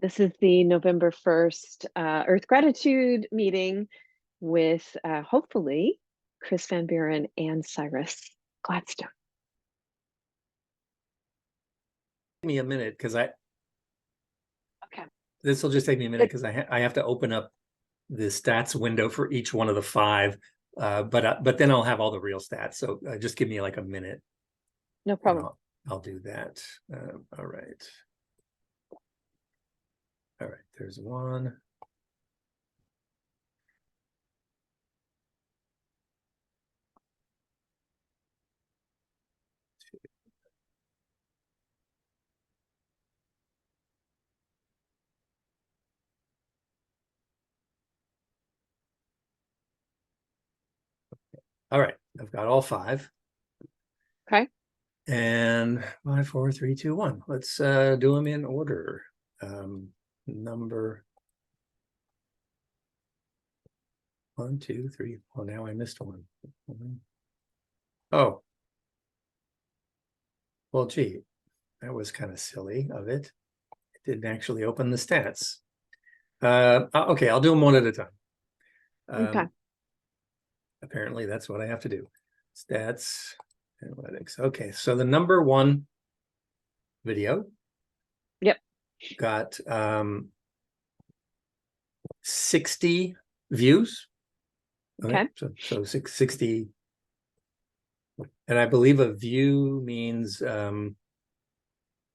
This is the November 1st Earth Gratitude meeting with hopefully Chris Van Buren and Cyrus Gladstone. Give me a minute because Okay. this will just take me a minute because I have to open up the stats window for each one of the five, but then I'll have all the real stats. So just give me like a minute. No problem. I'll do that. All right. All right, there's one. All right, I've got all five. Okay. And 5, 4, 3, 2, 1. Let's do them in order. Number 1, 2, 3. Well, now I missed one. Oh. Well, gee, that was kind of silly of it. It didn't actually open the stats. Okay, I'll do them one at a time. Okay. Apparently, that's what I have to do. Stats, analytics. Okay, so the number 1 video. Yep. Got 60 views. Okay. So 60. And I believe a view means that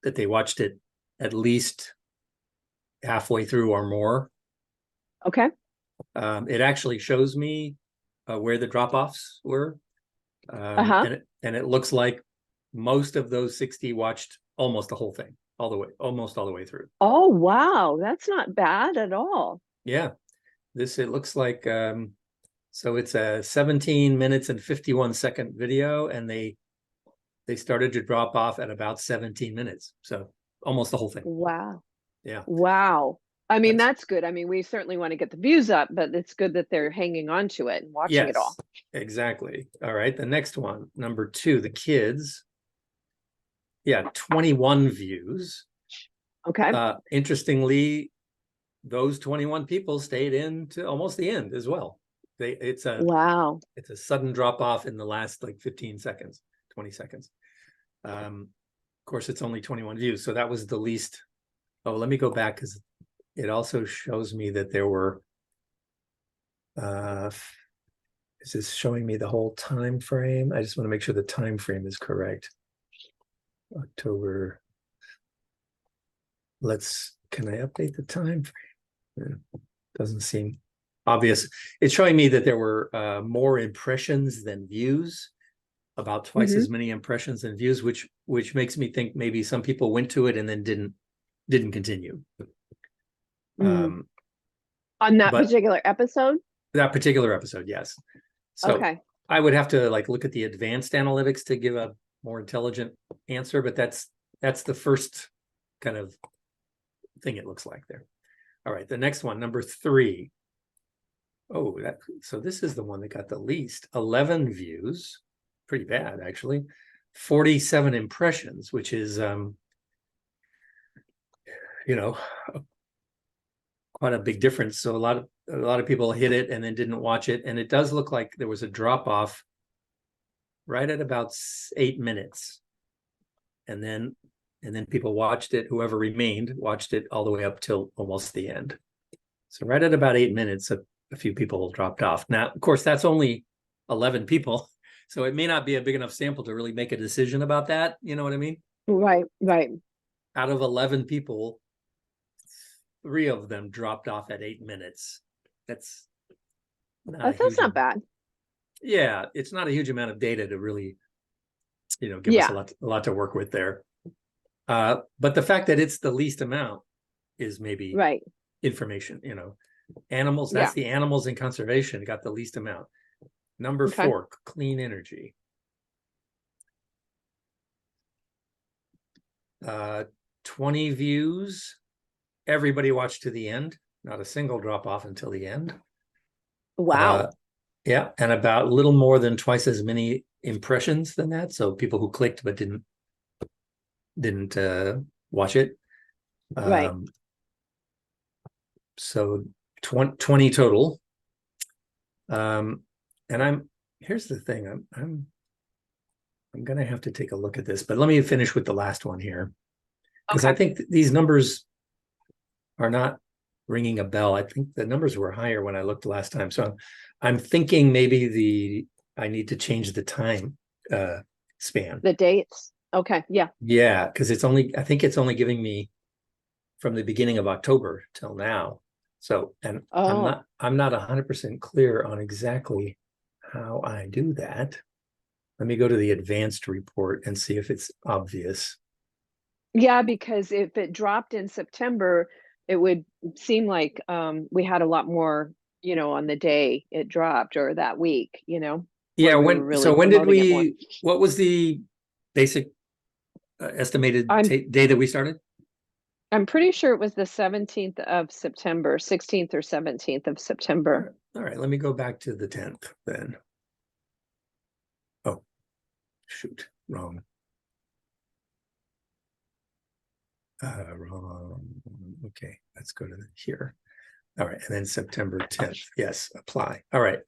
they watched it at least halfway through or more. Okay. It actually shows me where the drop-offs were. And it looks like most of those 60 watched almost the whole thing, almost all the way through. Oh, wow. That's not bad at all. Yeah. It looks like, so it's a 17 minutes and 51 second video, and they started to drop off at about 17 minutes. So almost the whole thing. Wow. Yeah. Wow. I mean, that's good. I mean, we certainly want to get the views up, but it's good that they're hanging on to it and watching it all. Exactly. All right. The next one, number 2, the kids. Yeah, 21 views. Okay. Interestingly, those 21 people stayed in to almost the end as well. It's a sudden drop off in the last like 15 seconds, 20 seconds. Of course, it's only 21 views. So that was the least. Oh, let me go back because it also shows me that there were, is this showing me the whole time frame? I just want to make sure the time frame is correct. October. Can I update the time frame? Doesn't seem obvious. It's showing me that there were more impressions than views, about twice as many impressions than views, which makes me think maybe some people went to it and then didn't continue. On that particular episode? That particular episode, yes. So okay. I would have to like look at the advanced analytics to give a more intelligent answer, but that's the first kind of thing it looks like there. All right, the next one, number 3. Oh, so this is the one that got the least. 11 views, pretty bad actually. 47 impressions, which is quite a big difference. So a lot of people hit it and then didn't watch it, and it does look like there was a drop off right at about 8 minutes, and then people watched it. Whoever remained watched it all the way up till almost the end. So right at about 8 minutes, a few people dropped off. Now, of course, that's only 11 people, so it may not be a big enough sample to really make a decision about that. You know what I mean? Right. Out of 11 people, 3 of them dropped off at 8 minutes. That's not bad. Yeah, it's not a huge amount of data to really, give us a lot to work with there. But the fact that it's the least amount is maybe information. Animals. That's the animals in conservation got the least amount. Number 4, clean energy. 20 views. Everybody watched to the end. Not a single drop off until the end. Wow. Yeah, and about a little more than twice as many impressions than that. So people who clicked but didn't watch it. Right. So 20 total. And here's the thing, I'm gonna have to take a look at this, but let me finish with the last one here. Because I think these numbers are not ringing a bell. I think the numbers were higher when I looked last time. So I'm thinking maybe I need to change the time span. The dates. Okay. Yeah. Yeah, because I think it's only giving me from the beginning of October till now. So, and I'm not 100% clear on exactly how I do that. Let me go to the advanced report and see if it's obvious. Yeah, because if it dropped in September, it would seem like we had a lot more, on the day it dropped or that week, Yeah, where we were when really did promoting it more. what was the basic estimated I'm day that we started? I'm pretty sure it was the 17th of September, 16th or 17th of September. All right, let me go back to the 10th then. Oh, shoot, wrong. Wrong. Okay, let's go to here. All right, and then September 10th. Yes, apply. All right.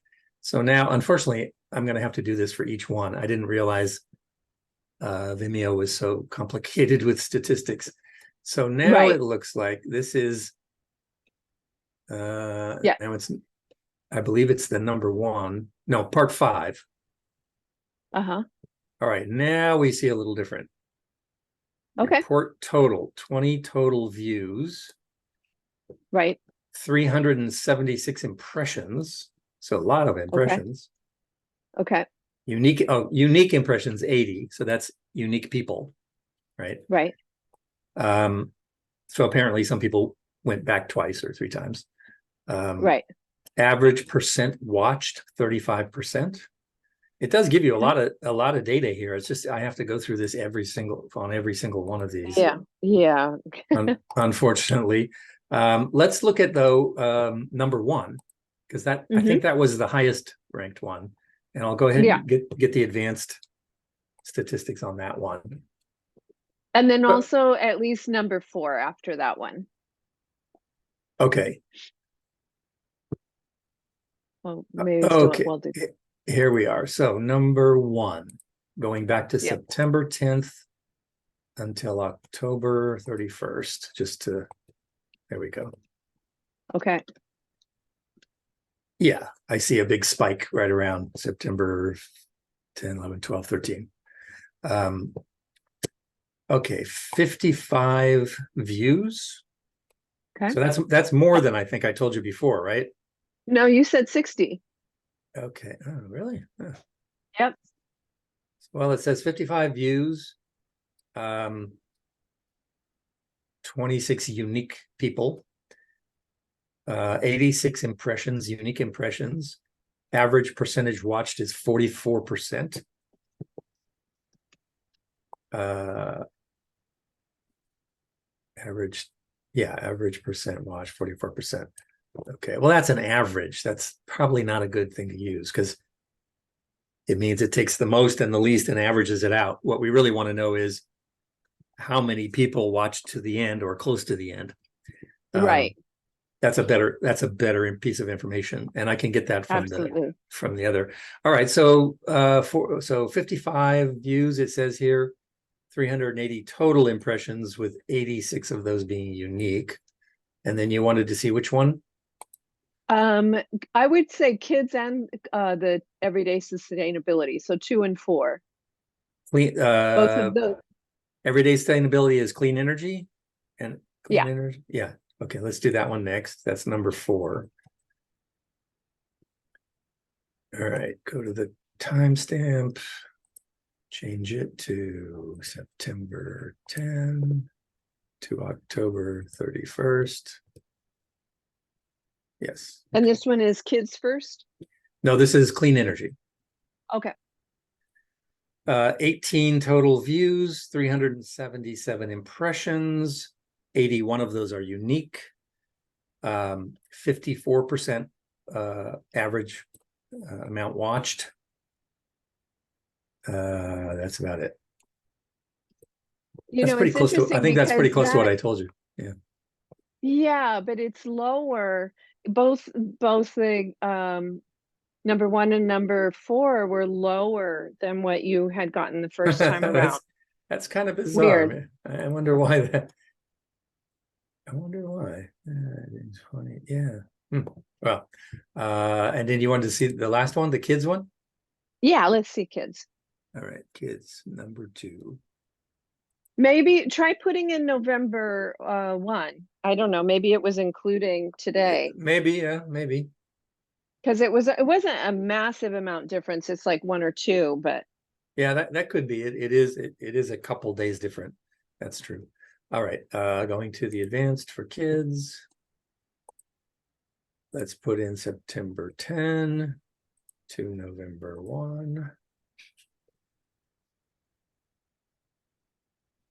So now, unfortunately, I'm going to have to do this for each one. I didn't realize Vimeo was so complicated with statistics. So now it looks like this is now it's, I believe it's the number one. No, part 5. Uh-huh. All right, now we see a little different. Okay. Report total, 20 total views. Right. 376 impressions. So a lot of impressions. Okay. Unique impressions, 80. So that's unique people, right? Right. So apparently some people went back twice or 3 times. Right. Average percent watched, 35%. It does give you a lot of data here. It's just I have to go through this every single one of these. Yeah. Unfortunately. Let's look at number 1, because I think that was the highest ranked one. And I'll go ahead and get the advanced statistics on that one. And then also at least number 4 after that one. Okay. Well, maybe we'll do. Here we are. So number 1, going back to September 10th until October 31st, there we go. Okay. Yeah, I see a big spike right around September 10, 11, 12, 13. Okay, 55 views. Okay. So that's more than I think I told you before, right? No, you said 60. Okay. Oh, really? Huh. Yep. Well, it says 55 views, 26 unique people, 86 impressions, unique impressions. Average percentage watched is 44%. Average percent watched, 44%. Okay, well, that's an average. That's probably not a good thing to use because it means it takes the most and the least and averages it out. What we really want to know is how many people watched to the end or close to the end. Right. That's a better piece of information, and I can get that from the other. All right, so 55 views. It says here 380 total impressions, with 86 of those being unique. And then you wanted to see which one? I would say kids and the everyday sustainability. So 2 and 4. Both of those. Everyday sustainability is clean energy and clean energy. Yeah. Okay, let's do that one next. That's number 4. All right, go to the timestamp, change it to September 10 to October 31st. Yes. And this one is kids first? No, this is clean energy. Okay. 18 total views, 377 impressions. 81 of those are unique. 54% average amount watched. That's about it. That's pretty close to. I think that's pretty close to what I told you. Yeah. Yeah, but it's lower. Both the number 1 and number 4 were lower than what you had gotten the first time around. That's kind of bizarre, Weird. man. I wonder why that. I wonder why. 20, yeah. Well, and then you wanted to see the last one, the kids one? Yeah, let's see, kids. All right, kids, number 2. Maybe try putting in November 1. I don't know. Maybe it was including today Maybe, yeah, maybe. because it wasn't a massive amount difference. It's like 1 or 2, but Yeah, that could be it. It is a couple days different. That's true. All right, going to the advanced for kids. Let's put in September 10 to November 1.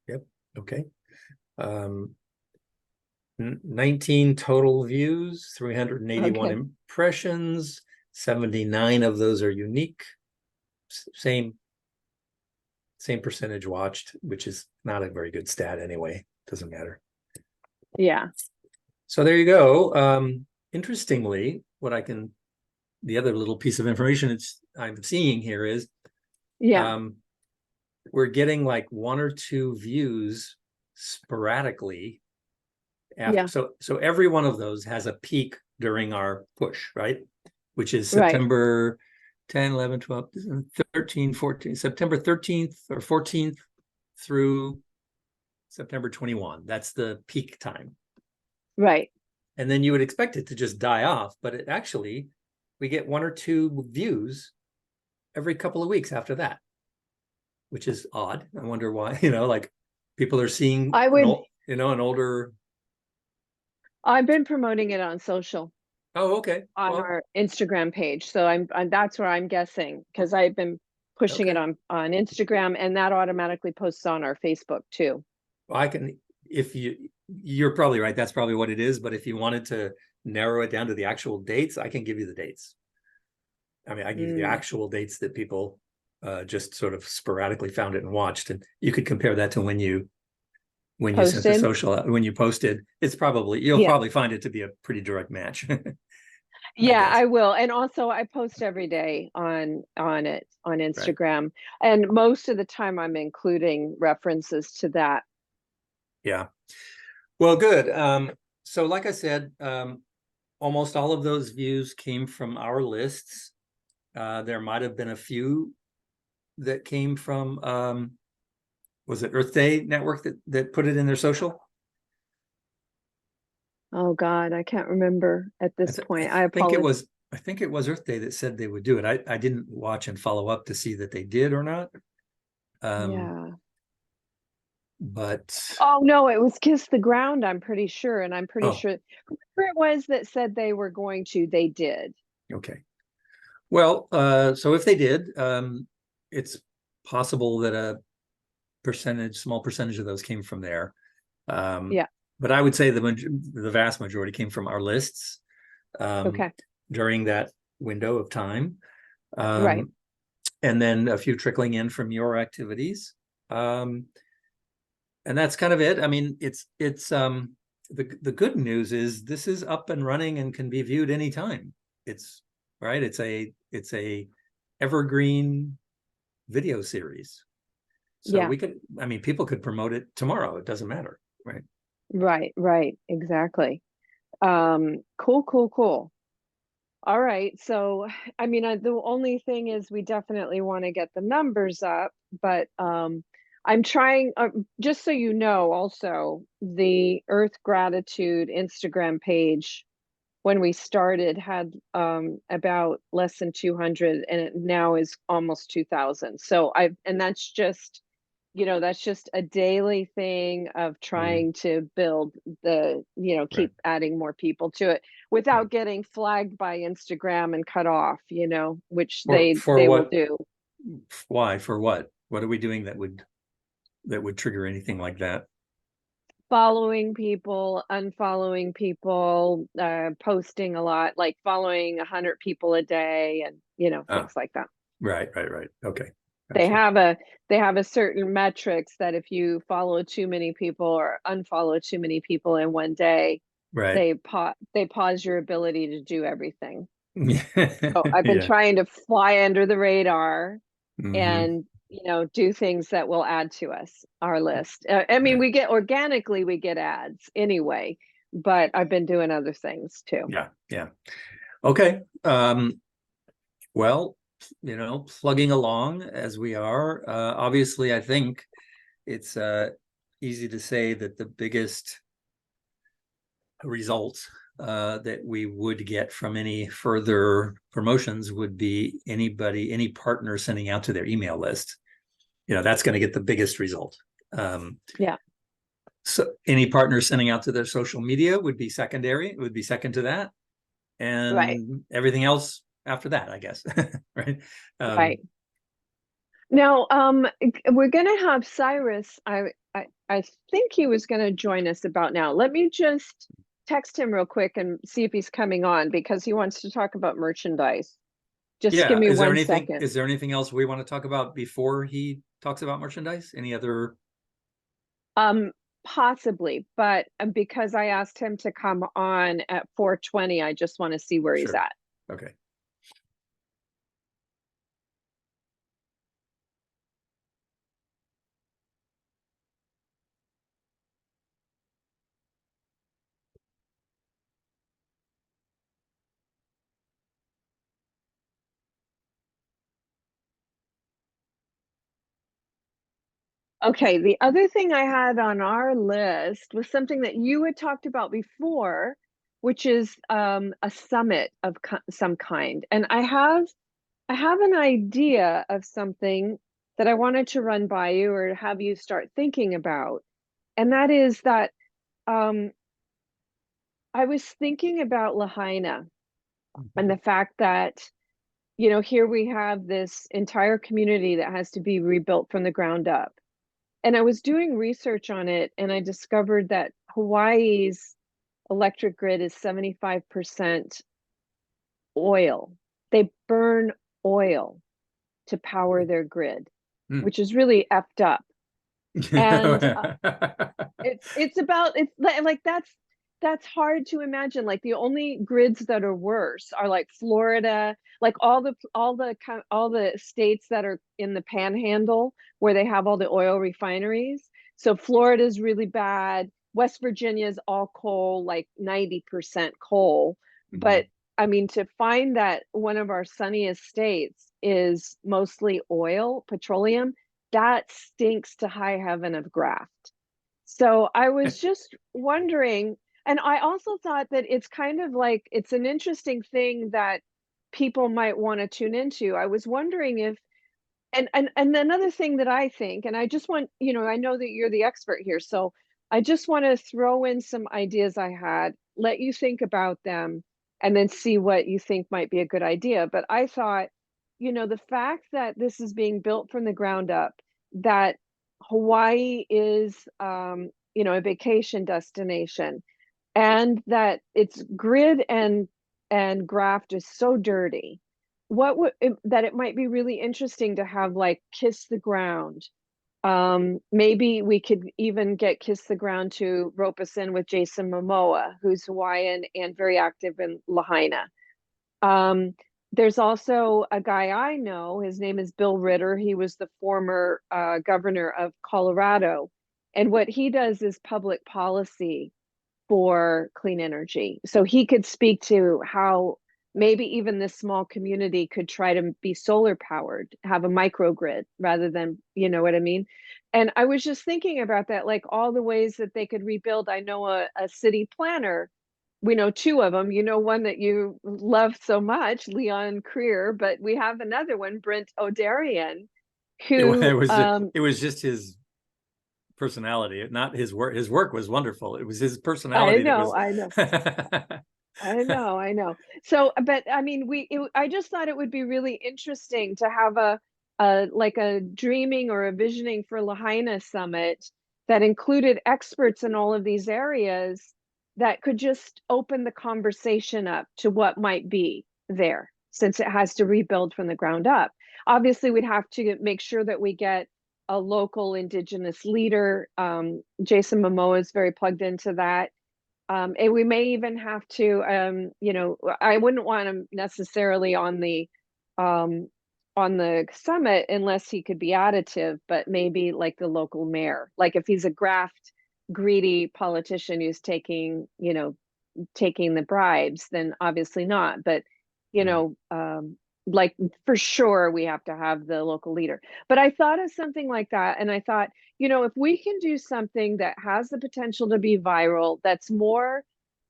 Yep, okay. 19 total views, 381 okay. impressions, 79 of those are unique. Same percentage watched, which is not a very good stat anyway. Doesn't matter. Yeah. So there you go. Interestingly, the other little piece of information I'm seeing here is, Yeah. we're getting like 1 or 2 views sporadically after. Yeah. So every one of those has a peak during our push, right? Which is Right. September 10, 11, 12, 13, 14, September 13th or 14th through September 21. That's the peak time. Right. And then you would expect it to just die off, but it actually, we get 1 or 2 views every couple of weeks after that, which is odd. I wonder why, like people are seeing an older. I've been promoting it on social. Oh, okay. On our Instagram page. So I'm that's where I'm guessing, because I've been pushing it on Instagram, and that automatically posts on our Facebook too. Well, I can, if you're probably right. That's probably what it is. But if you wanted to narrow it down to the actual dates, I can give you the dates. I mean, I give you the actual dates that people just sort of sporadically found it and watched, and you could compare that to when you sent the social, when you posted. It's probably, you'll probably find it to be a pretty direct match. Yeah, I will. And also I post every day on Instagram. Right. And most of the time I'm including references to that. Yeah. Well, good. So like I said, almost all of those views came from our lists. There might have been a few that came from, was it Earth Day Network that put it in their social? Oh God, I can't remember at this point. I apologize. I think it was Earth Day that said they would do it. I didn't watch and follow up to see that they did or not. Yeah. But oh no, it was Kiss the Ground, I'm pretty sure. And I'm pretty sure whoever it was that said they were going to, they did. Okay. Well, so if they did, it's possible that a small percentage of those came from there. Yeah. But I would say the vast majority came from our lists during that window of time. Right. And then a few trickling in from your activities. And that's kind of it. I mean, it's the good news is this is up and running and can be viewed anytime. It's right. It's a evergreen video series. So people could promote it tomorrow. It doesn't matter. Right. Right. Exactly. Cool. All right. So, I mean, the only thing is we definitely want to get the numbers up, but I'm trying, just so you know, also the Earth Gratitude Instagram page, when we started, had about less than 200, and it now is almost 2,000. So and that's just, that's just a daily thing of trying to build keep adding more people to it without getting flagged by Instagram and cut off, which they will do. Why? For what? What are we doing that would trigger anything like that? Following people, unfollowing people, posting a lot, like following 100 people a day, and things like that. Right. Okay. Gotcha. They have a certain metrics that if you follow too many people or unfollow too many people in one day, Right. They pause your ability to do everything. Yeah. So I've been trying to fly under the radar Hmm. and, do things that will add to our list. I mean, we get ads anyway, but I've been doing other things too. Yeah. Yeah. Okay. Well, plugging along as we are, obviously, I think it's easy to say that the biggest results that we would get from any further promotions would be any partner sending out to their email list. That's going to get the biggest result. Yeah. So any partner sending out to their social media would be secondary. It would be second to that. And Right. everything else after that, I guess. Right. Right. Now, we're going to have Cyrus. I think he was going to join us about now. Let me just text him real quick and see if he's coming on because he wants to talk about merchandise. Just give Yeah. me Is there 1 anything, second. is there anything else we want to talk about before he talks about merchandise? Any other? Possibly, but because I asked him to come on at 4:20, I just want to see where he's Sure. at. Okay. Okay, the other thing I had on our list was something that you had talked about before, which is a summit of some kind. And I have an idea of something that I wanted to run by you or have you start thinking about. And that is that um, I was thinking about Lahaina and the fact that, here we have this entire community that has to be rebuilt from the ground up. And I was doing research on it and I discovered that Hawaii's electric grid is 75% oil. They burn oil to power their grid, Mm. which is really effed up. And like that's hard to imagine. Like the only grids that are worse are like Florida, like all the states that are in the panhandle where they have all the oil refineries. So Florida's really bad. West Virginia is all coal, like 90% coal. Mhm. But I mean, to find that one of our sunniest states is mostly oil, petroleum, that stinks to high heaven of graft. So I was just wondering, and I also thought that it's kind of like it's an interesting thing that people might want to tune into. I was wondering if and another thing that I think, and I just want, I know that you're the expert here, so I just want to throw in some ideas I had, let you think about them, and then see what you think might be a good idea. But I thought, the fact that this is being built from the ground up, that Hawaii is, a vacation destination, and that its grid and graft is so dirty, that it might be really interesting to have like Kiss the Ground. Maybe we could even get Kiss the Ground to rope us in with Jason Momoa, who's Hawaiian and very active in Lahaina. um, there's also a guy I know, his name is Bill Ritter. He was the former governor of Colorado, and what he does is public policy for clean energy. So he could speak to how maybe even this small community could try to be solar powered, have a microgrid rather than, you know what I mean? And I was just thinking about that, like all the ways that they could rebuild. I know a city planner. We know two of them. You know, one that you love so much, Leon Krier, but we have another one, Brent O'Darian, It, who it was just his personality, not his work. His work was wonderful. It was his I personality that know, was. I know. I know. So, but I mean, I just thought it would be really interesting to have like a dreaming or a visioning for Lahaina summit that included experts in all of these areas that could just open the conversation up to what might be there, since it has to rebuild from the ground up. Obviously, we'd have to make sure that we get a local indigenous leader. Jason Momoa is very plugged into that. And we may even have to, I wouldn't want him necessarily um, on the summit unless he could be additive, but maybe like the local mayor. Like if he's a graft, greedy politician who's taking the bribes, then obviously not. But, you know, like for sure we have to have the local leader. But I thought of something like that. And I thought, if we can do something that has the potential to be viral, that's more,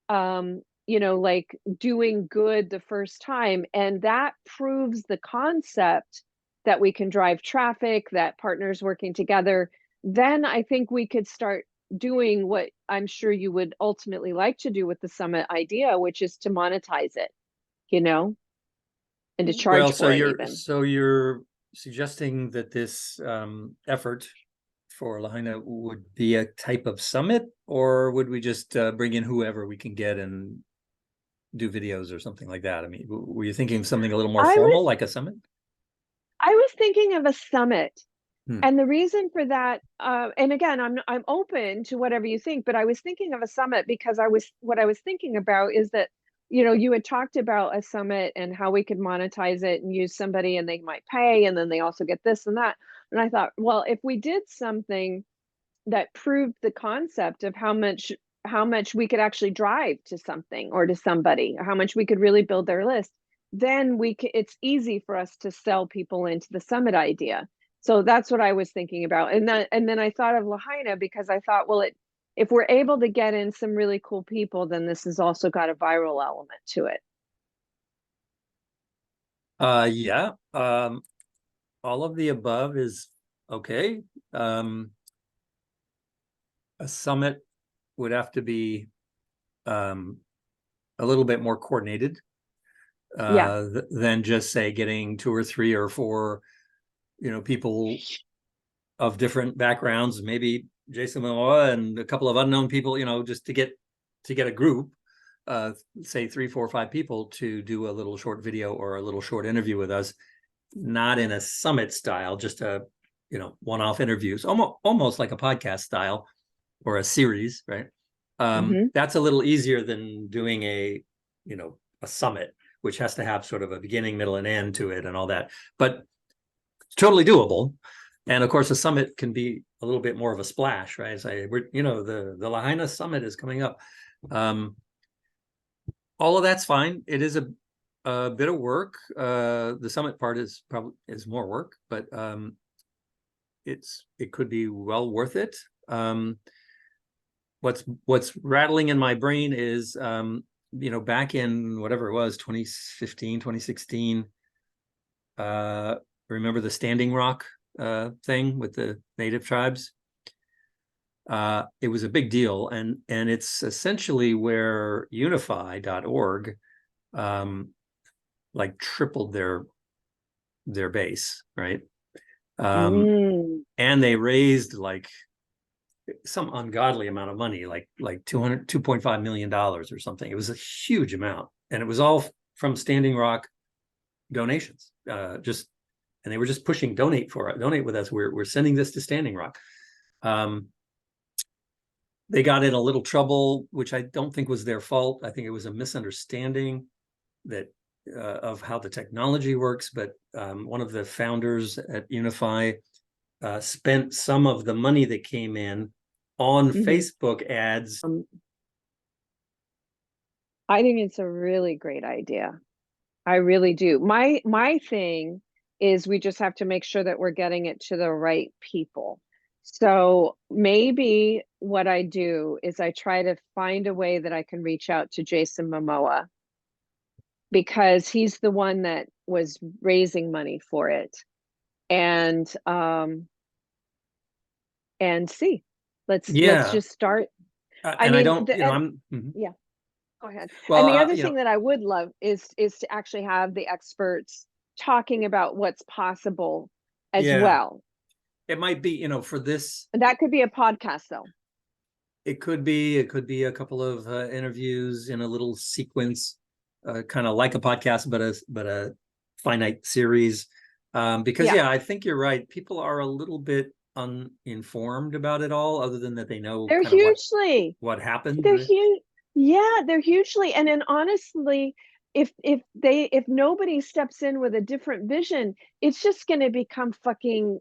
like doing good the first time, and that proves the concept that we can drive traffic, that partners working together, then I think we could start doing what I'm sure you would ultimately like to do with the summit idea, which is to monetize it, you know, and to Well, charge for it even. so you're suggesting that this effort for Lahaina would be a type of summit, or would we just bring in whoever we can get and do videos or something like that? I mean, were you thinking of something a little more I formal, was like a summit? I was thinking of a summit. Hmm. And the reason for that, and again, I'm open to whatever you think, but I was thinking of a summit because what I was thinking about is that, you had talked about a summit and how we could monetize it and use somebody and they might pay, and then they also get this and that. And I thought, well, if we did something that proved the concept of how much we could actually drive to something or to somebody, or how much we could really build their list, then it's easy for us to sell people into the summit idea. So that's what I was thinking about. And then I thought of Lahaina because I thought, well, if we're able to get in some really cool people, then this has also got a viral element to it. Yeah. All of the above is okay. A summit would have to be a little bit more coordinated Yeah. than just say getting 2 or 3 or 4, people of different backgrounds, maybe Jason Momoa and a couple of unknown people, just to get a group, say 3, 4, 5 people to do a little short video or a little short interview with us, not in a summit style, just a one-off interviews, almost like a podcast style or a series, right? Hmm. That's a little easier than doing a summit, which has to have sort of a beginning, middle, and end to it and all that. But it's totally doable. And of course, a summit can be a little bit more of a splash, right? Say, the Lahaina summit is coming up. All of that's fine. It is a bit of work. The summit part is more work, but it could be well worth it. What's rattling in my brain is back in whatever it was, 2015, 2016, remember the Standing Rock thing with the native tribes? It was a big deal, and it's essentially where unify.org like tripled their base, right? And they raised like some ungodly amount of money, like $2.5 million or something. It was a huge amount, and it was all from Standing Rock donations. And they were just pushing donate with us. We're sending this to Standing Rock. They got in a little trouble, which I don't think was their fault. I think it was a misunderstanding that of how the technology works. But one of the founders at Unify spent some of the money that came in on Facebook ads. I think it's a really great idea. I really do. My thing is we just have to make sure that we're getting it to the right people. So maybe what I do is I try to find a way that I can reach out to Jason Momoa, because he's the one that was raising money for it. And see. Let's just start. I And I mean, don't, yeah. Go ahead. Well, And the other thing that I would love is to actually have the experts talking about what's possible as well. It might be, for this. And that could be a podcast, though. It could be a couple of interviews in a little sequence, kind of like a podcast, but a finite series. Because I think you're right. People are a little bit uninformed about it all, other than that they know They're kind of hugely. what happened. They're Right? huge. Yeah, they're hugely, and then honestly, if nobody steps in with a different vision, it's just going to become fucking,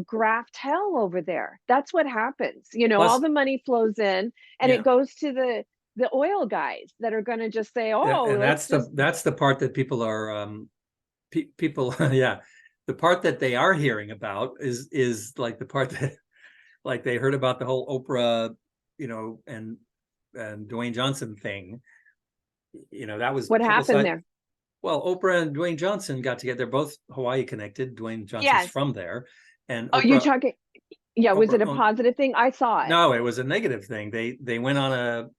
graft hell over there. That's what happens. All Plus, the money flows in and it yeah, goes to the oil guys that are going to just say, yeah, "Oh, and let's just." that's the part that people are people yeah, the part that they are hearing about is like the part that like they heard about the whole Oprah, and Dwayne Johnson thing. That was What happened publicized. there? Well, Oprah and Dwayne Johnson got together. They're both Hawaii connected. Dwayne Johnson's Yes. from there, and Oh, you're Oprah talking, yeah, was Oprah it a owned. positive thing? I saw it. No, it was a negative thing. They went on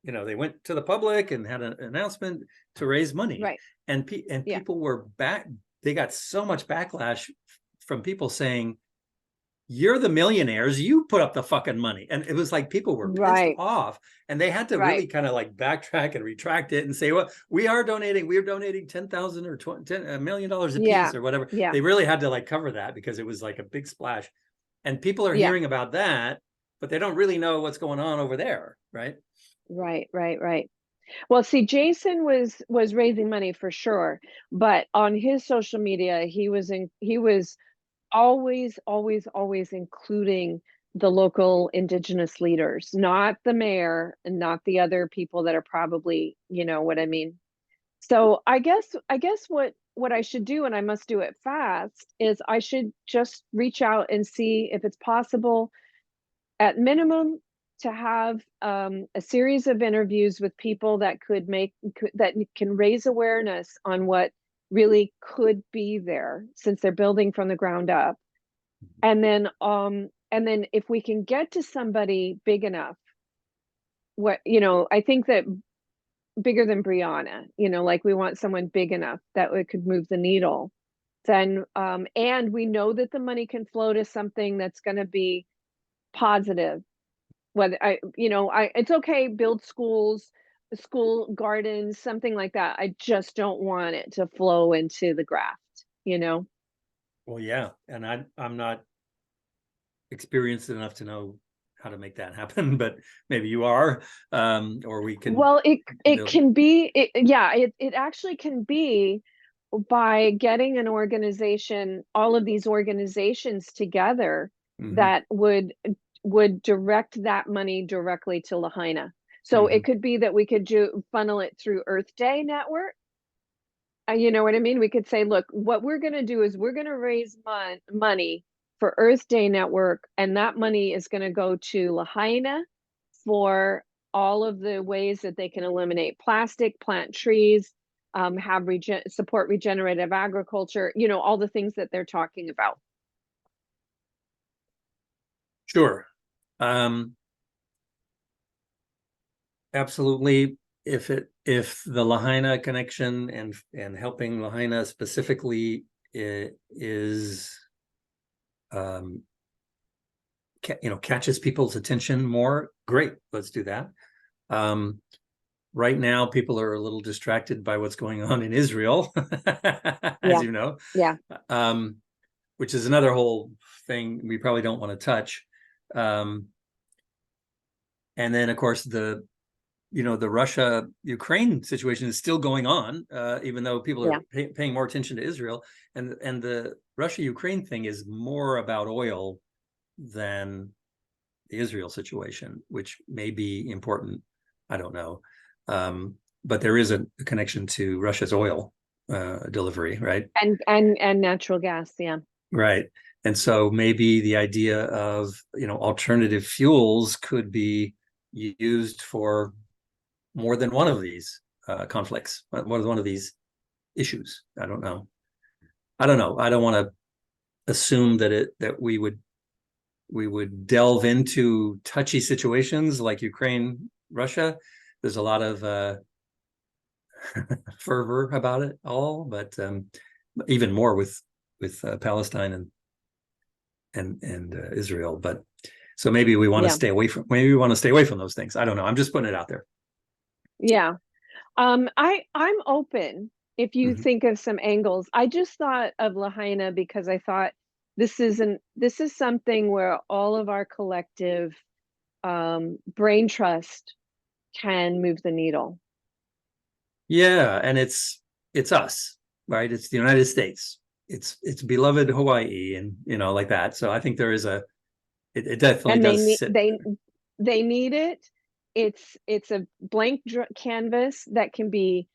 they went to the public and had an announcement to raise money, Right. and Yeah. people were back. They got so much backlash from people saying, "You're the millionaires. You put up the fucking money." And it was like people were pissed Right. off, and they had to Right. really kind of like backtrack and retract it and say, "Well, we're donating 10,000 or $10 million a Yeah. piece or whatever." Yeah. They really had to like cover that because it was like a big splash, and people are Yeah. hearing about that, but they don't really know what's going on over there, right? Right. Right. Right. Well, see, Jason was raising money for sure, but on his social media, he was always, always, always including the local indigenous leaders, not the mayor and not the other people that are probably, you know what I mean. So I guess what I should do, and I must do it fast, is I should just reach out and see if it's possible at minimum to have a series of interviews with people that that can raise awareness on what really could be there since they're building from the ground up, and then if we can get to somebody big enough, I think that bigger than Brianna, like we want someone big enough that it could move the needle, then and we know that the money can flow to something that's going to be positive. Whether it's okay, build schools, school gardens, something like that. I just don't want it to flow into the graft. Well, yeah, and I'm not experienced enough to know how to make that happen, but maybe you are, or we can Well, it build. can be, yeah, it actually can be by getting an organization, all of these organizations together Mhm, that would direct that money directly to Lahaina. So it mhm. could be that we could funnel it through Earth Day Network. You know what I mean? We could say, look, what we're going to do is we're going to raise money for Earth Day Network, and that money is going to go to Lahaina for all of the ways that they can eliminate plastic, plant trees, support regenerative agriculture, all the things that they're talking about. Sure. Absolutely. If the Lahaina connection and helping Lahaina specifically is catches people's attention more, great, let's do that. Right now people are a little distracted by what's going on in Israel, as Yeah. you know, Yeah. which is another whole thing we probably don't want to touch. And then of course the Russia-Ukraine situation is still going on, even though people Yeah. are paying more attention to Israel. And the Russia-Ukraine thing is more about oil than the Israel situation, which may be important. I don't know. But there is a connection to Russia's oil delivery, right? And natural gas. Yeah. Right. And so maybe the idea of, alternative fuels could be used for more than one of these conflicts, more than one of these issues. I don't know. I don't want to assume that we would delve into touchy situations like Ukraine, Russia. There's a lot of fervor about it all, but even more with Palestine and Israel. But so maybe we want to Yeah. stay away from those things. I don't know. I'm just putting it out there. Yeah. I'm open if you Mhm. think of some angles. I just thought of Lahaina because I thought this is something where all of our collective brain trust can move the needle. Yeah, and it's us, right? It's the United States. It's beloved Hawaii, and like that. So I think there is it definitely And does sit. they need it. It's a blank canvas that can be,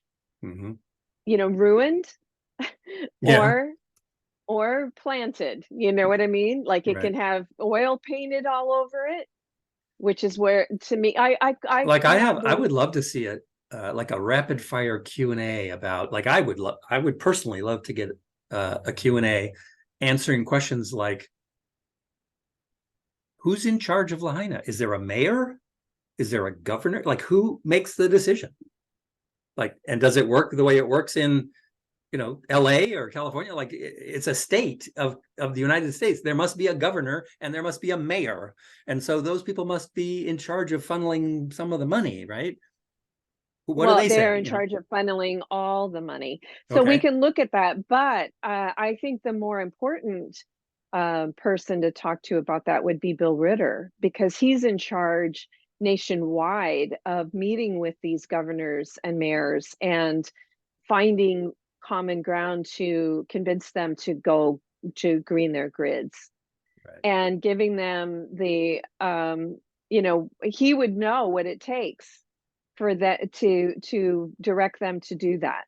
Mhm. ruined Yeah, or planted. You know what I mean? Like it right. can have oil painted all over it, which is where, to me, I Like cannot I would believe. love to see it like a rapid fire Q&A about, like, I would personally love to get a Q&A answering questions like, who's in charge of Lahaina? Is there a mayor? Is there a governor? Like, who makes the decision? Like, and does it work the way it works in, LA or California? Like, it's a state of the United States. There must be a governor and there must be a mayor. And so those people must be in charge of funneling some of the money, right? What do Well, they they're say? in charge of funneling all the money. So we Okay. can look at that. But I think the more important person to talk to about that would be Bill Ritter, because he's in charge nationwide of meeting with these governors and mayors and finding common ground to convince them to go to green their grids, Right. and giving them the he would know what it takes for that to direct them to do that,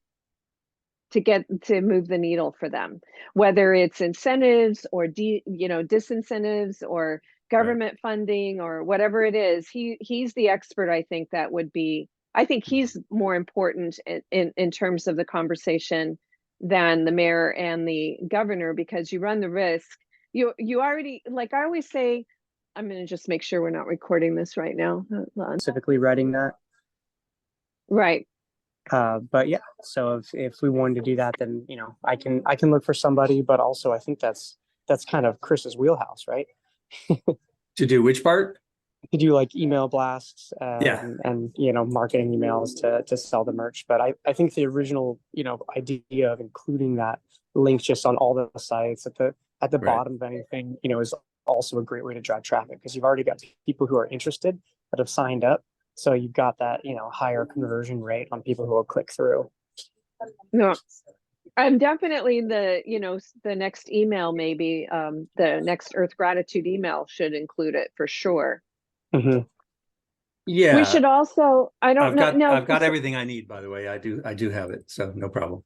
to get to move the needle for them, whether it's incentives or disincentives or Right. government funding or whatever it is. He's the expert. I think he's more important in terms of the conversation than the mayor and the governor, because you run the risk. You already, like I always say, I'm going to just make sure we're not recording this right now. Hold on. Specifically writing that. Right. But yeah, so if we wanted to do that, then I can look for somebody, but also I think that's kind of Chris's wheelhouse, right? To do which part? To do like email blasts Yeah. and marketing emails to sell the merch. But I think the original idea of including that link just on all the sites at the Right. bottom of anything is also a great way to drive traffic, because you've already got people who are interested that have signed up. So you've got that, higher conversion rate on people who will click through. No, I'm definitely the next email, maybe the next Earth Gratitude email should include it for sure. Mm-hmm. Yeah. We should also, I don't know. No, I've got everything I need, by the way. I do have it, so no problem.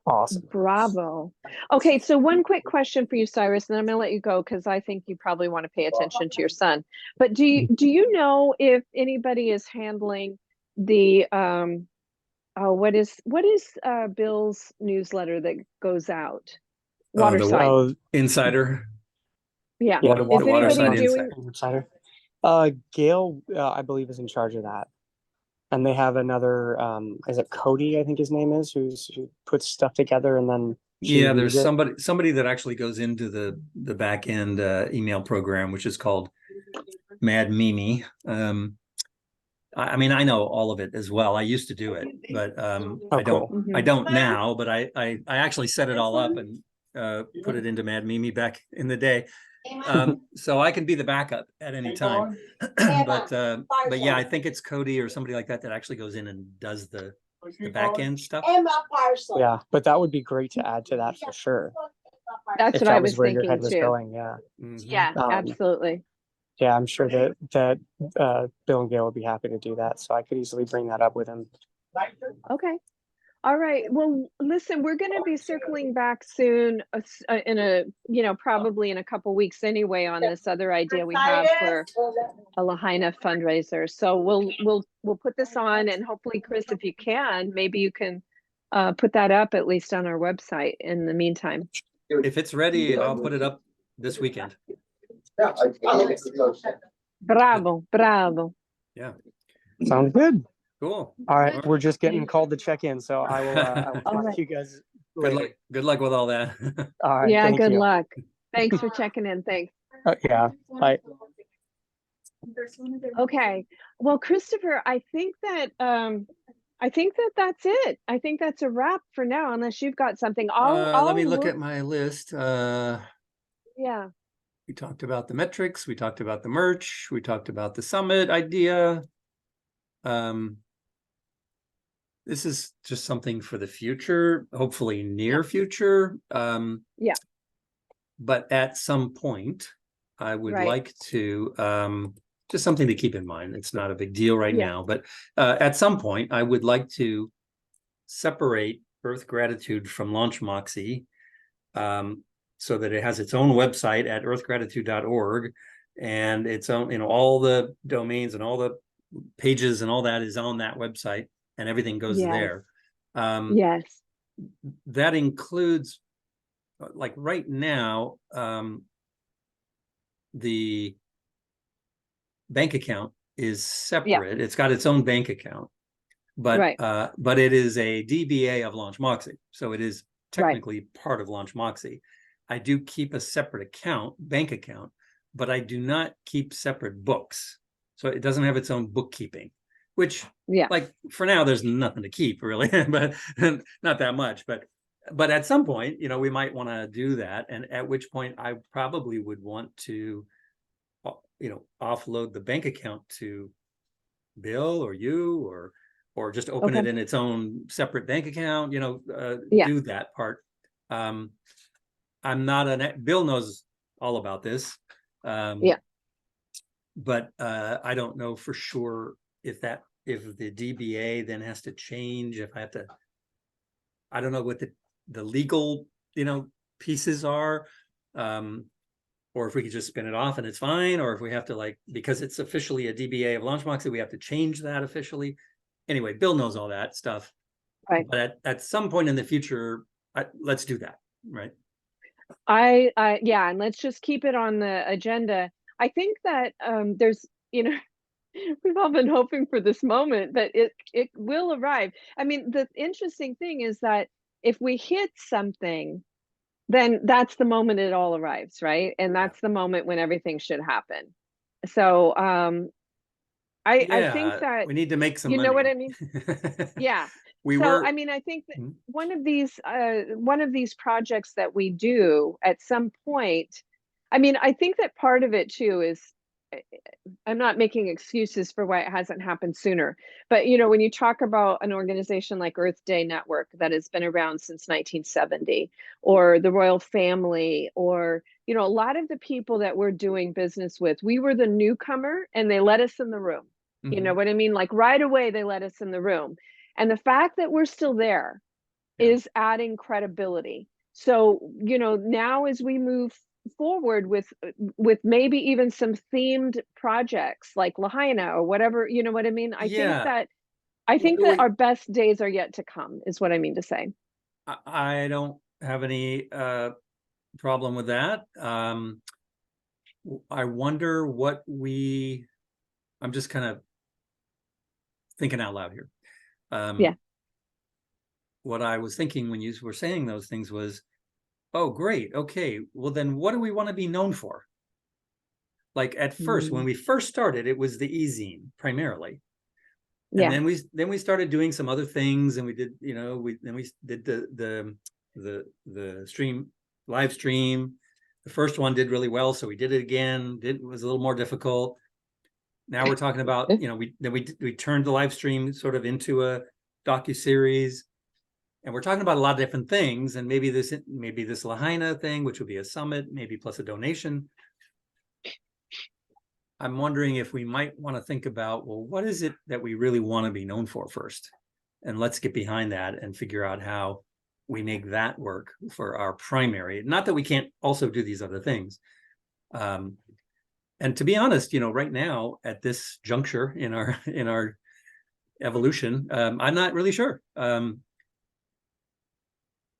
Awesome. Bravo. Okay, so one quick question for you, Cyrus, and I'm going to let you go because I think you probably want to pay attention to your son. But do you know if anybody is handling the what is Bill's newsletter that goes out? The Waterside. Insider. Yeah. Yeah, The Is anybody Waterside doing? Insider. Gail, I believe, is in charge of that. And they have another, is it Cody, I think his name is, who puts stuff together, and then Yeah, there's somebody that actually goes into the back end email program, which is called Mad Mimi. I mean, I know all of it as well. I used to do it, but I don't. cool. I don't now. But I actually set it all up and put it into Mad Mimi back in the day. So I can be the backup at any time. but yeah, I think it's Cody or somebody like that actually goes in and does the back end stuff. Yeah, but that would be great to add to that for sure. That's if what that I was was where your thinking head was too. going. Yeah. Mhm. Yeah, absolutely. Yeah, I'm sure that Bill and Gail would be happy to do that. So I could easily bring that up with him. Okay. All right. Well, listen, we're going to be circling back soon in probably in a couple weeks anyway on this other idea we have for a Lahaina fundraiser. So we'll put this on, and hopefully, Chris, if you can, maybe you can put that up at least on our website in the meantime. If it's ready, I'll put it up this weekend. Bravo. Yeah. Sounds good. Cool. All right, we're just getting called to check in, so I will talk to you guys later. Good luck with all that. All right. Yeah, good you. luck. Thanks for checking in. Thanks. Yeah. Bye. Okay. Well, Christopher, I think that that's it. I think that's a wrap for now, unless you've got something. Let me look at my list. Yeah. We talked about the metrics. We talked about the merch. We talked about the summit idea. this is just something for the future, hopefully near future. Yeah. But at some point, I would Right. like to, just something to keep in mind. It's not a big deal right Yeah. now, but at some point, I would like to separate Earth Gratitude from Launch Moxie, so that it has its own website at earthgratitude.org, and its own, you know, all the domains and all the pages and all that is on that website, and everything goes Yes. there. Yes. That includes, like right now, the bank account is separate. It's got its own bank account, but Right. But it is a DBA of Launch Moxie, so it is Right. technically part of Launch Moxie. I do keep a separate bank account, but I do not keep separate books. So it doesn't have its own bookkeeping, which, Yeah. like, for now, there's nothing to keep really, but not that much. But at some point, you know, we might want to do that. And at which point I probably would want to, you know, offload the bank account to Bill or you, or just open it in its own separate bank account, you know, Yeah. do that part. I'm not Bill knows all about this. Yeah. But I don't know for sure if the DBA then has to change, if I have to, I don't know what the legal, you know, pieces are, or if we could just spin it off and it's fine, or if we have to, like, because it's officially a DBA of Launch Moxie, we have to change that officially. Anyway, Bill knows all that stuff. Right. But at some point in the future, let's do that, right? Yeah, and let's just keep it on the agenda. I think that there's, you know, we've all been hoping for this moment that it will arrive. I mean, the interesting thing is that if we hit something, then that's the moment it all arrives, right? And that's the moment when everything should happen. So I think that, we need to make some you money. know what I mean? Yeah. I mean, I think that one of these projects that we do at some point, I mean, I think that part of it too is, I'm not making excuses for why it hasn't happened sooner, but you know, when you talk about an organization like Earth Day Network that has been around since 1970, or the royal family, or, you know, a lot of the people that we're doing business with, we were the newcomer and they let us in the room. You know what I mean? Like right away, they let us in the room. And the fact that we're still there is adding credibility. So, you know, now as we move forward with maybe even some themed projects like Lahaina or whatever, you know what I mean? I think that our best days are yet to come, is what I mean to say. I don't have any problem with that. I wonder what I'm just kind of thinking out loud here. What I was thinking when you were saying those things was, oh, great. Okay. Well, then what do we want to be known for? Like at first, when we first started, it was the e-zine primarily. And then we started doing some other things, and we did, you know, we did the live stream. The first one did really well, so we did it again. It was a little more difficult. Now we're talking about, you know, we turned the live stream sort of into a docuseries, and we're talking about a lot of different things. And maybe this Lahaina thing, which would be a summit, maybe plus a donation. I'm wondering if we might want to think about, well, what is it that we really want to be known for first? And let's get behind that and figure out how we make that work for our primary. Not that we can't also do these other things. And to be honest, you know, right now at this juncture in our evolution, I'm not really sure.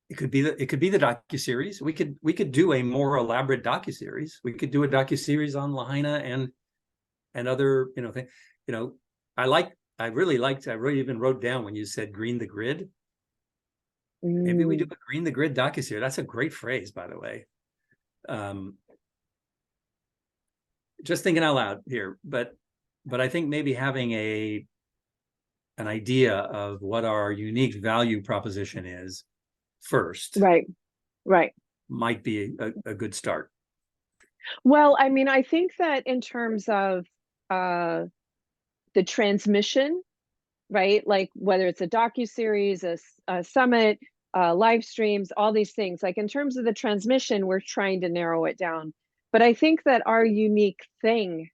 It could be the docuseries. We could do a more elaborate docuseries. We could do a docuseries on Lahaina and other, you know, things. You know, I really even wrote down when you said green the grid. Maybe we do a green the grid docuseries. That's a great phrase, by the way. Just thinking out loud here, but I think maybe having an idea of what our unique value proposition is first, right, might be a good start. Well, I mean, I think that in terms of the transmission right? Like whether it's a docuseries, a summit, live streams, all these things. Like in terms of the transmission, we're trying to narrow it down. But I think that our unique thing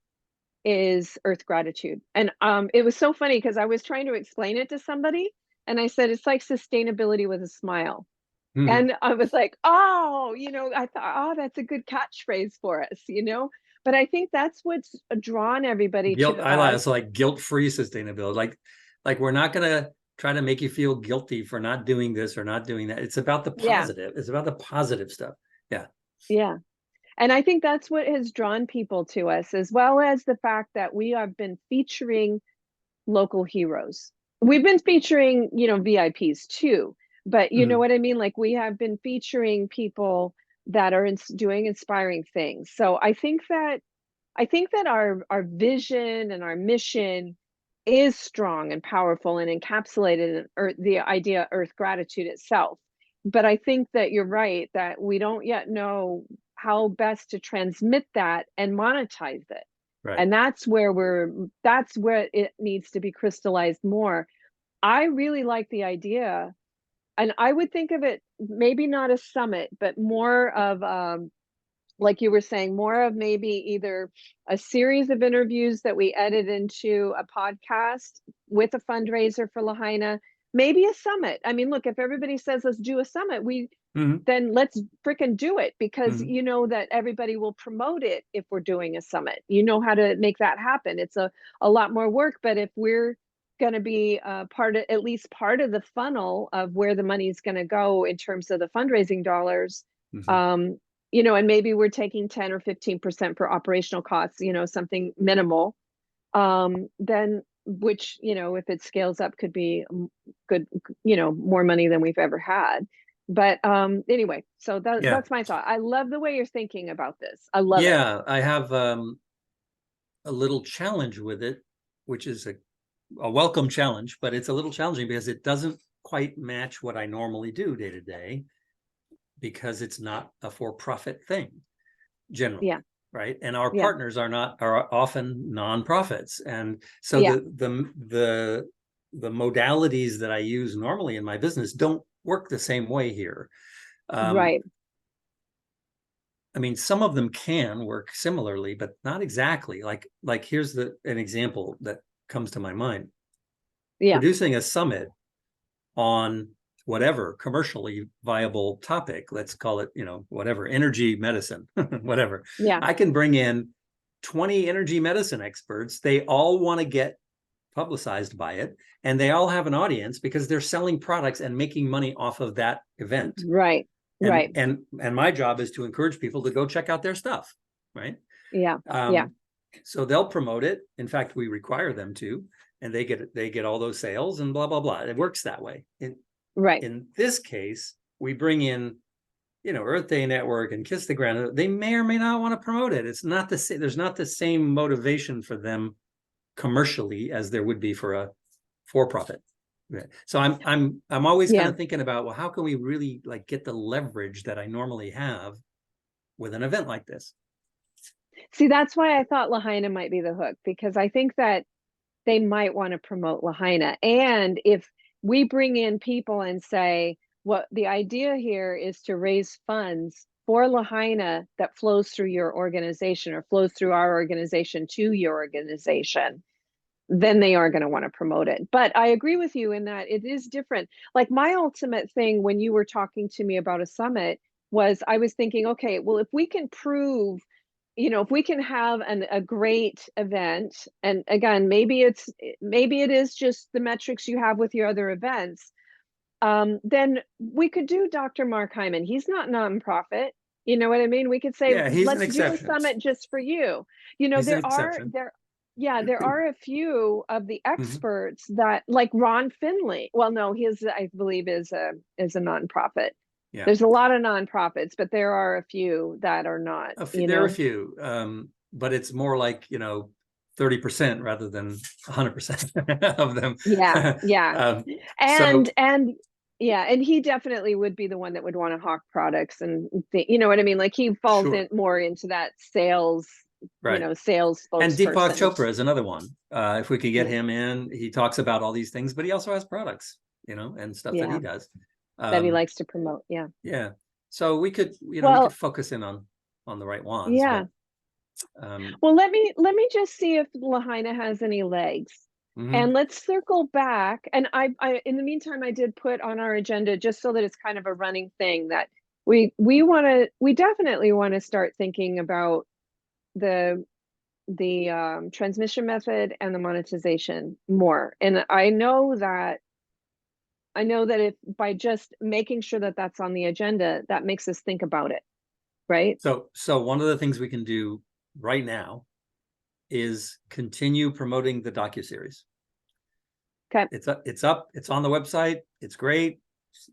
is earth gratitude. And it was so funny because I was trying to explain it to somebody and I said it's like sustainability with a smile. And I was like, oh, I thought, oh, that's a good catchphrase for us, But I think that's what's drawn everybody Guilt, to I like us. it's like guilt-free sustainability. Like we're not gonna try to make you feel guilty for not doing this or not doing that. It's about the Yeah. positive. It's about the positive stuff. Yeah. Yeah. And I think that's what has drawn people to us, as well as the fact that we have been featuring local heroes. We've been featuring, VIPs too, but you know what I mean? Like we have been featuring people that are doing inspiring things. So I think that our vision and our mission is strong and powerful and encapsulated in the idea of earth gratitude itself. But I think that you're right that we don't yet know how best to transmit that and monetize it. Right. And that's where it needs to be crystallized more. I really like the idea, and I would think of it maybe not a summit, but more of like you were saying, more of maybe either a series of interviews that we edit into a podcast with a fundraiser for Lahaina, maybe a summit. I mean, look, if everybody says let's do a summit, then let's freaking do it, because you know that everybody will promote it if we're doing a summit. You know how to make that happen. It's a lot more work, but if we're going to be at least part of the funnel of where the money is going to go in terms of the fundraising dollars, and maybe we're taking 10 or 15% for operational costs, something minimal, then which, if it scales up could be good, more money than we've ever had. But anyway, so that's my thought. I love the way you're thinking about this. I love it. Yeah, I have a little challenge with it, which is a welcome challenge, but it's a little challenging because it doesn't quite match what I normally do day to day, because it's not a for-profit thing generally. Yeah. Right. And our partners are often nonprofits. And so the modalities that I use normally in my business don't work the same way here. Right. I mean, some of them can work similarly, but not exactly. Like here's an example that comes to my mind. Yeah. Producing a summit on whatever commercially viable topic, let's call it, whatever, energy medicine, whatever. Yeah. I can bring in 20 energy medicine experts. They all want to get publicized by it, and they all have an audience because they're selling products and making money off of that event. Right. Right. And my job is to encourage people to go check out their stuff. Right. Yeah. So they'll promote it. In fact, we require them to, and they get all those sales and blah, blah, blah. It works that way. Right. In this case, we bring in, Earth Day Network and Kiss the Ground. They may or may not want to promote it. It's not the same. There's not the same motivation for them commercially as there would be for a for-profit. So I'm always kind of thinking about, well, how can we really get the leverage that I normally have with an event like this? See, that's why I thought Lahaina might be the hook, because I think that they might want to promote Lahaina. And if we bring in people and say, what the idea here is to raise funds for Lahaina that flows through your organization or flows through our organization to your organization, then they are going to want to promote it. But I agree with you in that it is different. Like my ultimate thing when you were talking to me about a summit was, I was thinking, okay, well, if we can prove, if we can have a great event, and again, maybe it is just the metrics you have with your other events, then we could do Dr. Mark Hyman. He's not nonprofit. You know what I mean? We could say, let's do a summit just for you. There are a few of the experts that, like Ron Finley. Well, no, his, I believe, is a nonprofit. Yeah. There's a lot of nonprofits, but there are a few that are not. There are a few, but it's more like 30% rather than 100% of them. Yeah. And he definitely would be the one that would want to hawk products, and you know what I mean? Like he falls more into that sales Right. sales And Deepak spokesperson. Chopra is another one. If we could get Yeah. him in, he talks about all these things, but he also has products, and stuff that he Yeah, does. that he likes to promote. Yeah. Yeah. So we could, we Well, could focus in on the right ones. yeah. But, Well, let me just see if Lahaina has any legs. And let's circle back. And I in the meantime, I did put on our agenda, just so that it's kind of a running thing, that we definitely want to start thinking about the transmission method and the monetization more. And I know that if by just making sure that that's on the agenda, that makes us think about it, right? so one of the things we can do right now is continue promoting the docuseries. Okay. It's up, it's on the website. It's great.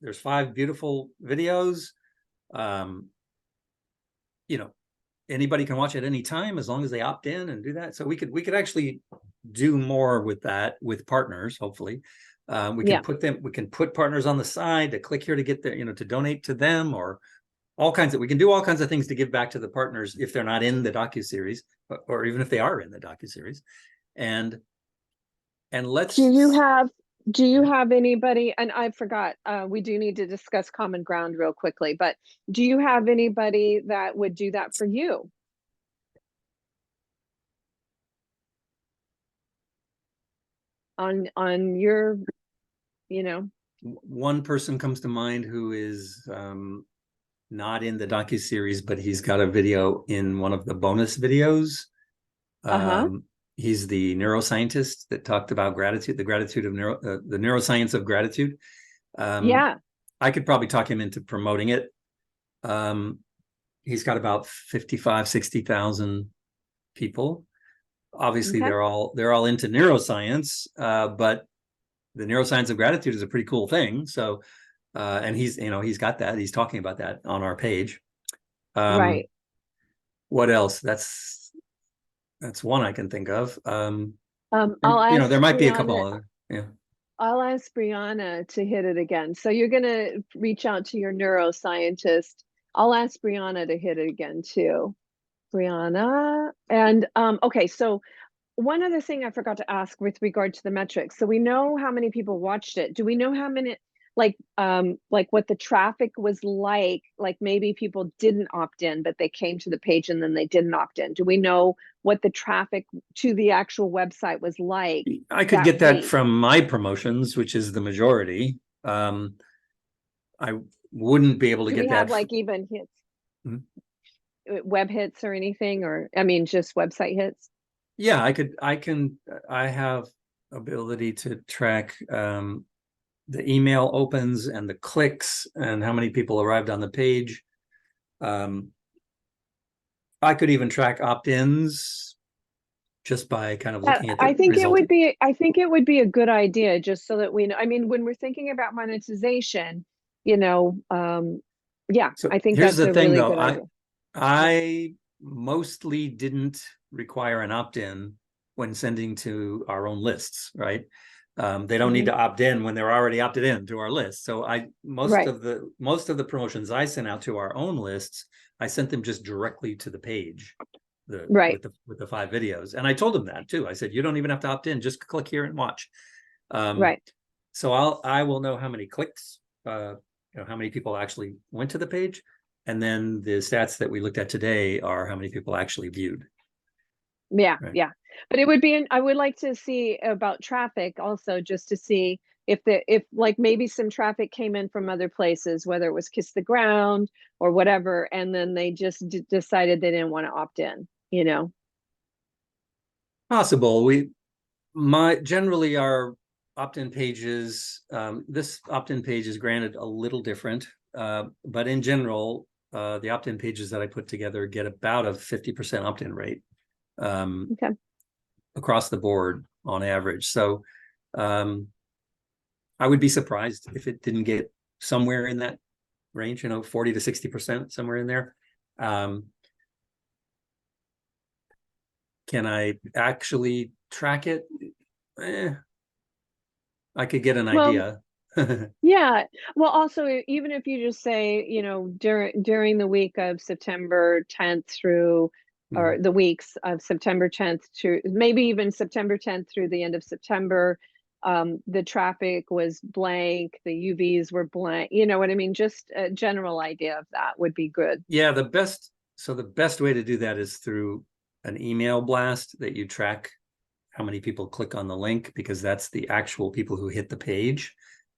There's 5 beautiful videos. Anybody can watch at any time as long as they opt in and do that. So we could actually do more with that with partners, hopefully. We can put partners on the side to click here to get there, to donate to them, or we can do all kinds of things to give back to the partners if they're not in the docuseries, or even if they are in the docuseries. And let's. Do you have anybody, and I forgot, we do need to discuss common ground real quickly, but do you have anybody that would do that for you? On your, One person comes to mind who is not in the docuseries, but he's got a video in one of the bonus videos. He's the neuroscientist that talked about gratitude, the neuroscience of gratitude. I could probably talk him into promoting it. He's got about 60,000 people. Obviously, they're all into neuroscience, but the neuroscience of gratitude is a pretty cool thing. So, and he's got that. He's talking about that on our page. Right. What else? That's one I can think of. I'll ask there might be a Brianna, couple other. Yeah. I'll ask Brianna to hit it again. So you're gonna reach out to your neuroscientist. I'll ask Brianna to hit it again too. Brianna. And okay, so one other thing I forgot to ask with regard to the metrics. So we know how many people watched it. Do we know how many, like what the traffic was like maybe people didn't opt in, but they came to the page and then they didn't opt in? Do we know what the traffic to the actual website was like? I could get that from my promotions, which is the majority. I wouldn't be able to get that. Do we have like even hits, web hits or anything, or I mean just website hits? Yeah, I have ability to track the email opens and the clicks and how many people arrived on the page. I could even track opt-ins just by kind of looking at the I think it would be a good idea, just so that we know. I mean, when we're thinking about monetization, So I think here's that's the a thing, really though. good idea. I mostly didn't require an opt-in when sending to our own lists, right? They don't need to opt in when they're already opted in to our list. So most of the promotions I sent out to our own lists, I sent them just directly to the page, with the 5 videos. And I told them that too. I said, you don't even have to opt in, just click here and watch. So I will know how many clicks, how many people actually went to the page. And then the stats that we looked at today are how many people actually viewed. Yeah. But I would like to see about traffic also, just to see if maybe some traffic came in from other places, whether it was Kiss the Ground or whatever, and then they just decided they didn't want to opt in, Possible. Generally our opt-in pages, this opt-in page is granted a little different, but in general, the opt-in pages that I put together get about a 50% opt-in rate across the board on average. So I would be surprised if it didn't get somewhere in that range, 40 to 60%, somewhere in there. Can I actually track it? I could get an idea. Yeah. Well, also, even if you just say, during the week of September 10th through or the weeks of September 10th to maybe even September 10th through the end of September. The traffic was blank, the UVs were blank, you know what I mean? Just a general idea of that would be good. Yeah, the best way to do that is through an email blast that you track how many people click on the link, because that's the actual people who hit the page.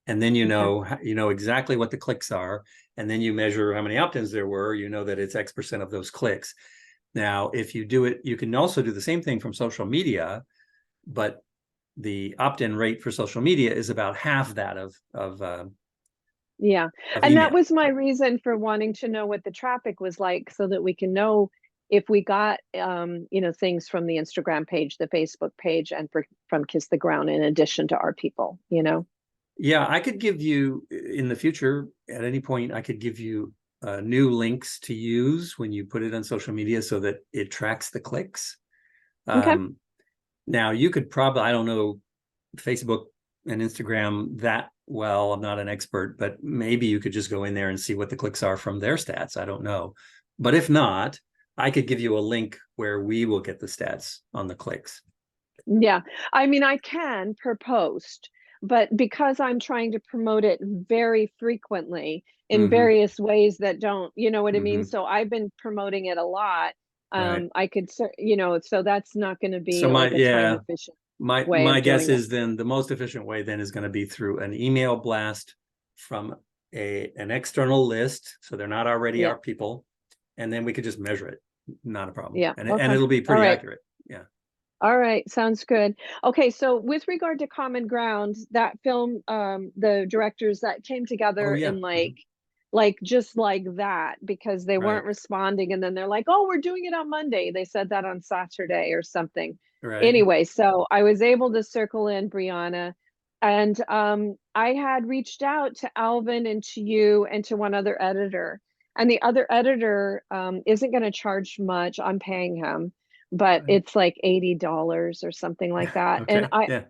And then you know exactly what the clicks are, and then you measure how many opt-ins there were, you know that it's X% of those clicks. Now, if you do it, you can also do the same thing from social media, but the opt-in rate for social media is about half that of yeah. of And email. that was my reason for wanting to know what the traffic was like, so that we can know if we got you know, things from the Instagram page, the Facebook page, and from Kiss the Ground, in addition to our people, you know. Yeah, I could give you in the future, at any point, I could give you new links to use when you put it on social media so that it tracks the clicks. Okay. Now, you could probably, I don't know Facebook and Instagram that well. I'm not an expert, but maybe you could just go in there and see what the clicks are from their stats. I don't know. But if not, I could give you a link where we will get the stats on the clicks. Yeah. I mean, I can per post, but because I'm trying to promote it very frequently in various ways that don't, you know what I mean? So I've been promoting it a lot. Right. I could, you know, so that's not going to be So like a time efficient way my of guess doing it. is then the most efficient way then is going to be through an email blast from an external list, so they're not already our people, and then we could just measure it. Not a problem. Yeah. And Okay. it'll be All pretty right. accurate. Yeah. All right, sounds good. Okay, so with regard to Common Ground, that film, the directors that came together Oh yeah. in like just like that, because they Right. weren't responding, and then they're like, "Oh, we're doing it on Monday." They said that on Saturday or something. Right. Anyway, so I was able to circle in Brianna, and I had reached out to Alvin and to you and to one other editor, and the other editor isn't going to charge much. I'm paying him, but Right. it's like $80 or something like that. And Okay. Yeah.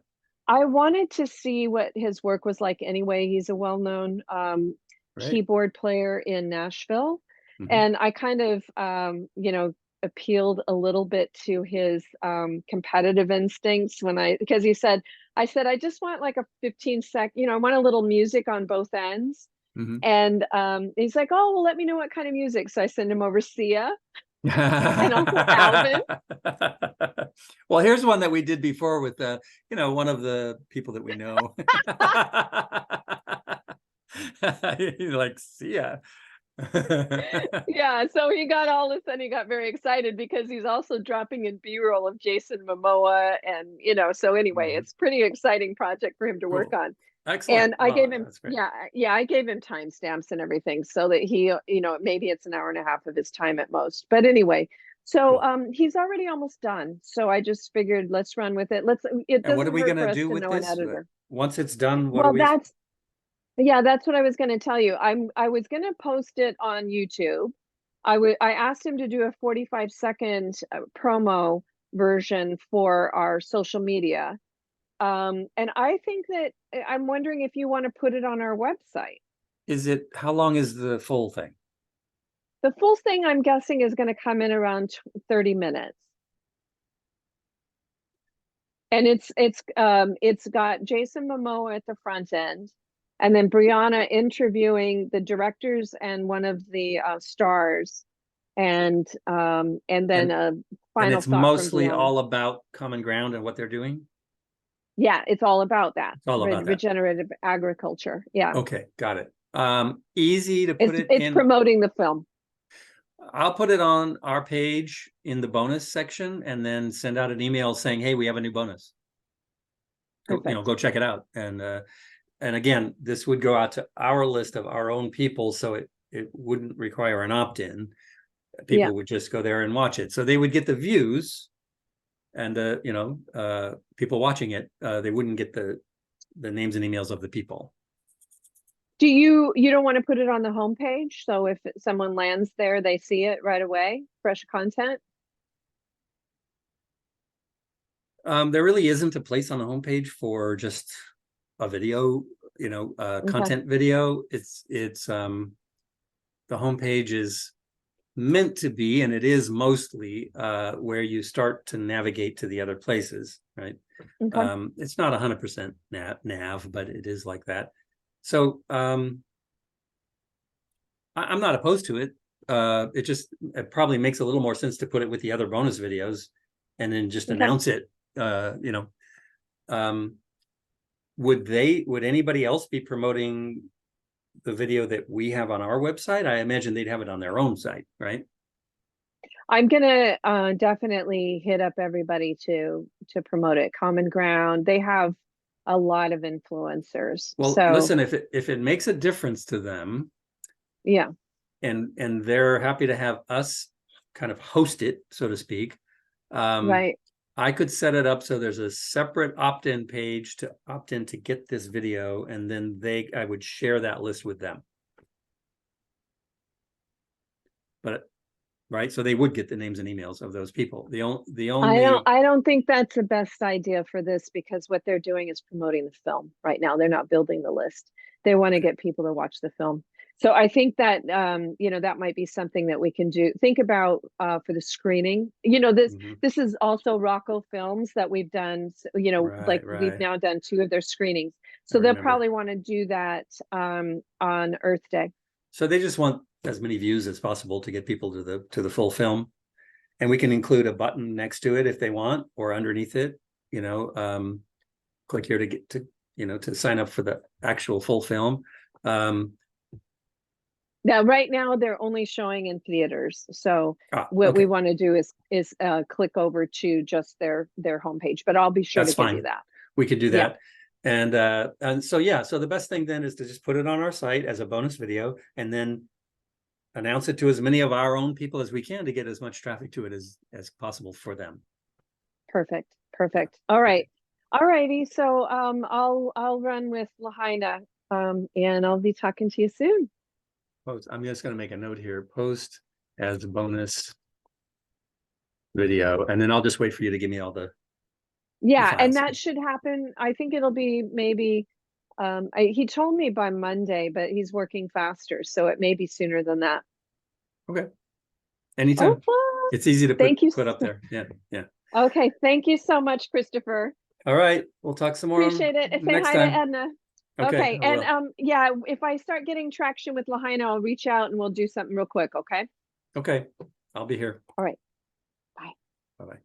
I wanted to see what his work was like anyway. He's a well-known Right. keyboard player in Nashville. Mhm. And I kind of you know, appealed a little bit to his competitive instincts when because he said, I said, I just want like a 15-sec, you know, I want a little music on both ends. Mhm. And he's like, oh, well, let me know what kind of music. So I send him over Sia and also Alvin. Well, here's one that we did before with you know, one of the people that we know. Like, see ya. Yeah, so he got all of a sudden he got very excited because he's also dropping in B-roll of Jason Momoa, and you know, so anyway, it's pretty exciting project for him to work Cool. on. Excellent. And I gave Wow, him, that's great. yeah, I gave him timestamps and everything so that he, you know, maybe it's an hour and a half of his time at most. But anyway, so Cool. he's already almost done. So I just figured let's run with it. It And what are doesn't we hurt going for to us do to with know an this? editor. Once it's done, what are Well, we? that's what I was going to tell you. I was going to post it on YouTube. I asked him to do a 45-second promo version for our social media. And I think that I'm wondering if you want to put it on our website. How long is the full thing? The full thing, I'm guessing, is going to come in around 30 minutes. And it's got Jason Momoa at the front end, and then Brianna interviewing the directors and one of the stars, and then a And final it's thought from mostly Brianna. all about Common Ground and what they're doing? Yeah, it's all about that. It's all about that. Regenerative agriculture. Yeah. Okay, got it. Easy to put it It's in. promoting the film. I'll put it on our page in the bonus section and then send out an email saying, hey, we have a new bonus. Go check it out. And again, this would go out to our list of our own people, so it wouldn't require an opt-in. People would just go there and watch it. So they would get the views and people watching it. They wouldn't get the names and emails of the people. Do you don't want to put it on the homepage, so if someone lands there, they see it right away, fresh content? There really isn't a place on the homepage for just a video, content video. The homepage is meant to be, and it is mostly where you start to navigate to the other places, right? Okay. It's not 100% nav, but it is like that. So I'm not opposed to it. It probably makes a little more sense to put it with the other bonus videos and then just announce it. Would anybody else be promoting the video that we have on our website? I imagine they'd have it on their own site, right? I'm gonna definitely hit up everybody to promote it. Common Ground, they have a lot of influencers. Well, so listen, if it makes a difference to them, yeah, and they're happy to have us kind of host it, so to speak, right. I could set it up so there's a separate opt-in page to opt in to get this video, and then I would share that list with them. But right, so they would get the names and emails of those people. The only I don't think that's the best idea for this, because what they're doing is promoting the film right now. They're not building the list. They want to get people to watch the film. So I think that that might be something that we can do. Think about for the screening. This is also Rocco Films that we've done. We've right. now done 2 of their screenings. So they'll probably want to do that on Earth Day. So they just want as many views as possible to get people to the full film, and we can include a button next to it if they want, or underneath it. Click here to get to sign up for the actual full film. Now, right now they're only showing in theaters. So what we want to do is click over to just their homepage. But I'll be sure to give you that. We could do that. And so the best thing then is to just put it on our site as a bonus video, and then announce it to as many of our own people as we can to get as much traffic to it as possible for them. Perfect. All right. All righty. So I'll run with Lahaina, and I'll be talking to you soon. I'm just going to make a note here. Post as a bonus video, and then I'll just wait for you to give me all the and that should happen. I think it'll be maybe he told me by Monday, but he's working faster, so it may be sooner than that. Okay. Anytime. It's easy to put up there. Yeah. Okay. Thank you so much, Christopher. All right. We'll talk some more. Appreciate it. Say hi to Edna. Okay. And if I start getting traction with Lahaina, I'll reach out and we'll do something real quick. Okay. Okay. I'll be here. All right. Bye. Bye-bye.